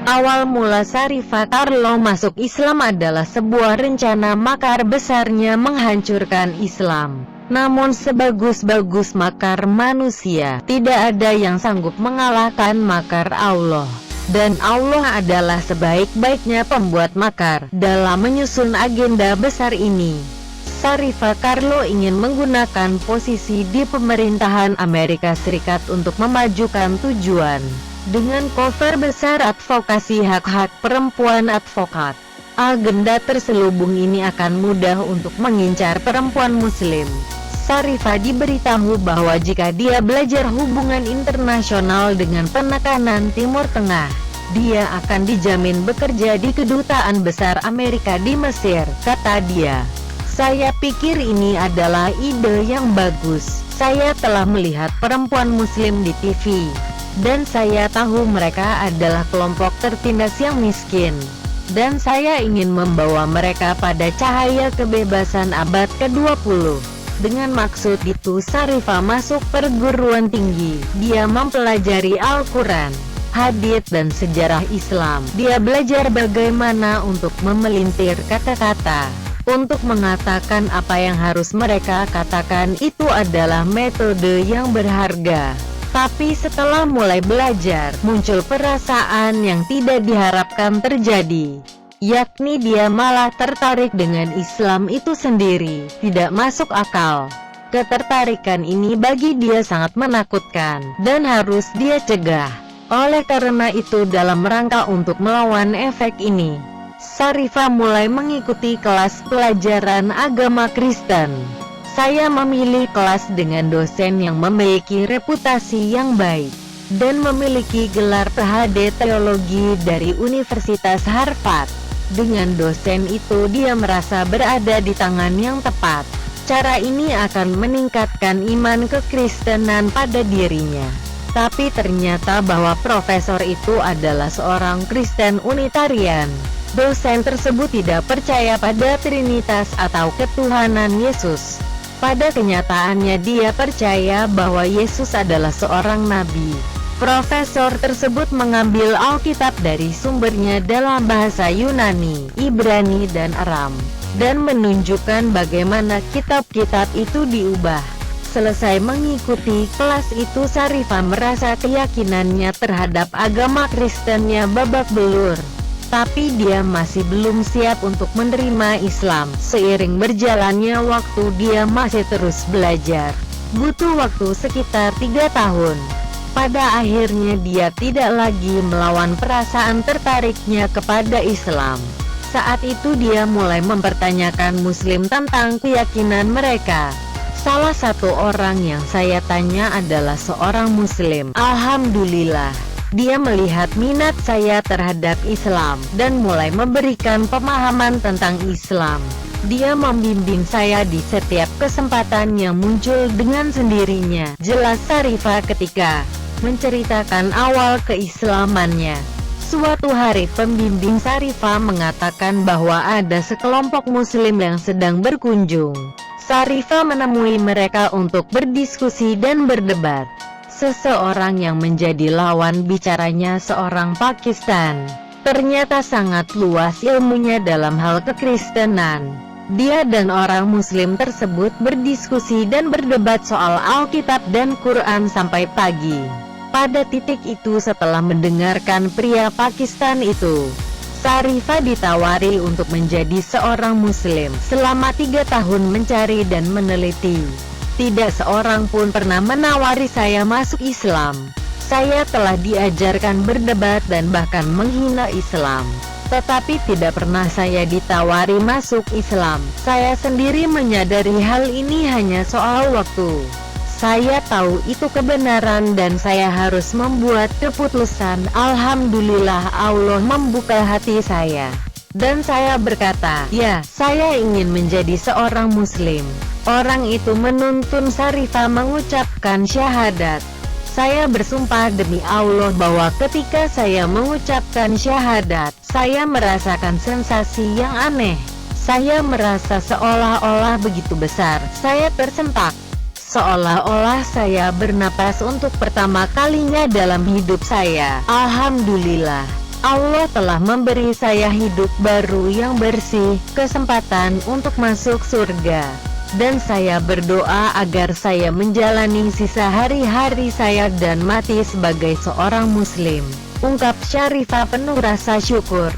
Awal mula Syarifah Carlo masuk Islam adalah sebuah rencana makar besarnya menghancurkan Islam. Namun sebagus-bagus makar manusia, tidak ada yang sanggup mengalahkan makar Allah. Dan Allah adalah sebaik-baiknya pembuat makar dalam menyusun agenda besar ini. Syarifah Carlo ingin menggunakan posisi di pemerintahan Amerika Serikat untuk memajukan tujuan. Dengan cover besar advokasi hak-hak perempuan advokat, agenda terselubung ini akan mudah untuk mengincar perempuan muslim. Syarifah diberitahu bahwa jika dia belajar hubungan internasional dengan penekanan Timur Tengah, dia akan dijamin bekerja di kedutaan besar Amerika di Mesir, kata dia. Saya pikir ini adalah ide yang bagus. Saya telah melihat perempuan muslim di TV. Dan saya tahu mereka adalah kelompok tertindas yang miskin. Dan saya ingin membawa mereka pada cahaya kebebasan abad ke-20. Dengan maksud itu Syarifah masuk perguruan tinggi. Dia mempelajari Al-Quran, hadits dan sejarah Islam. Dia belajar bagaimana untuk memelintir kata-kata. Untuk mengatakan apa yang harus mereka katakan itu adalah metode yang berharga. Tapi setelah mulai belajar, muncul perasaan yang tidak diharapkan terjadi. Yakni dia malah tertarik dengan Islam itu sendiri. Tidak masuk akal. Ketertarikan ini bagi dia sangat menakutkan, dan harus dia cegah. Oleh karena itu dalam rangka untuk melawan efek ini, Syarifah mulai mengikuti kelas pelajaran agama Kristen. Saya memilih kelas dengan dosen yang memiliki reputasi yang baik, dan memiliki gelar PhD teologi dari Universitas Harvard. Dengan dosen itu dia merasa berada di tangan yang tepat. Cara ini akan meningkatkan iman kekristenan pada dirinya. Tapi ternyata bahwa profesor itu adalah seorang Kristen Unitarian. Dosen tersebut tidak percaya pada Trinitas atau ketuhanan Yesus. Pada kenyataannya dia percaya bahwa Yesus adalah seorang nabi. Profesor tersebut mengambil Alkitab dari sumbernya dalam bahasa Yunani, Ibrani dan Aram, dan menunjukkan bagaimana kitab-kitab itu diubah. Selesai mengikuti kelas itu Syarifah merasa keyakinannya terhadap agama Kristennya babak belur. Tapi dia masih belum siap untuk menerima Islam. Seiring berjalannya waktu dia masih terus belajar. Butuh waktu sekitar 3 tahun. Pada akhirnya dia tidak lagi melawan perasaan tertariknya kepada Islam. Saat itu dia mulai mempertanyakan Muslim tentang keyakinan mereka. Salah satu orang yang saya tanya adalah seorang Muslim. Alhamdulillah, dia melihat minat saya terhadap Islam, dan mulai memberikan pemahaman tentang Islam. Dia membimbing saya di setiap kesempatan yang muncul dengan sendirinya. Jelas Syarifah ketika menceritakan awal keislamannya. Suatu hari pembimbing Syarifah mengatakan bahwa ada sekelompok Muslim yang sedang berkunjung. Syarifah menemui mereka untuk berdiskusi dan berdebat. Seseorang yang menjadi lawan bicaranya seorang Pakistan. Ternyata sangat luas ilmunya dalam hal kekristenan. Dia dan orang Muslim tersebut berdiskusi dan berdebat soal Alkitab dan Quran sampai pagi. Pada titik itu setelah mendengarkan pria Pakistan itu, Syarifah ditawari untuk menjadi seorang Muslim. Selama 3 tahun mencari dan meneliti, tidak seorang pun pernah menawari saya masuk Islam. Saya telah diajarkan berdebat dan bahkan menghina Islam. Tetapi tidak pernah saya ditawari masuk Islam. Saya sendiri menyadari hal ini hanya soal waktu. Saya tahu itu kebenaran dan saya harus membuat keputusan. Alhamdulillah Allah membuka hati saya. Dan saya berkata, ya, saya ingin menjadi seorang Muslim. Orang itu menuntun Syarifah mengucapkan syahadat. Saya bersumpah demi Allah bahwa ketika saya mengucapkan syahadat, saya merasakan sensasi yang aneh. Saya merasa seolah-olah begitu besar. Saya tersentak. Seolah-olah saya bernapas untuk pertama kalinya dalam hidup saya. Alhamdulillah. Allah telah memberi saya hidup baru yang bersih, kesempatan untuk masuk surga. Dan saya berdoa agar saya menjalani sisa hari-hari saya dan mati sebagai seorang muslim. Ungkap Syarifah penuh rasa syukur.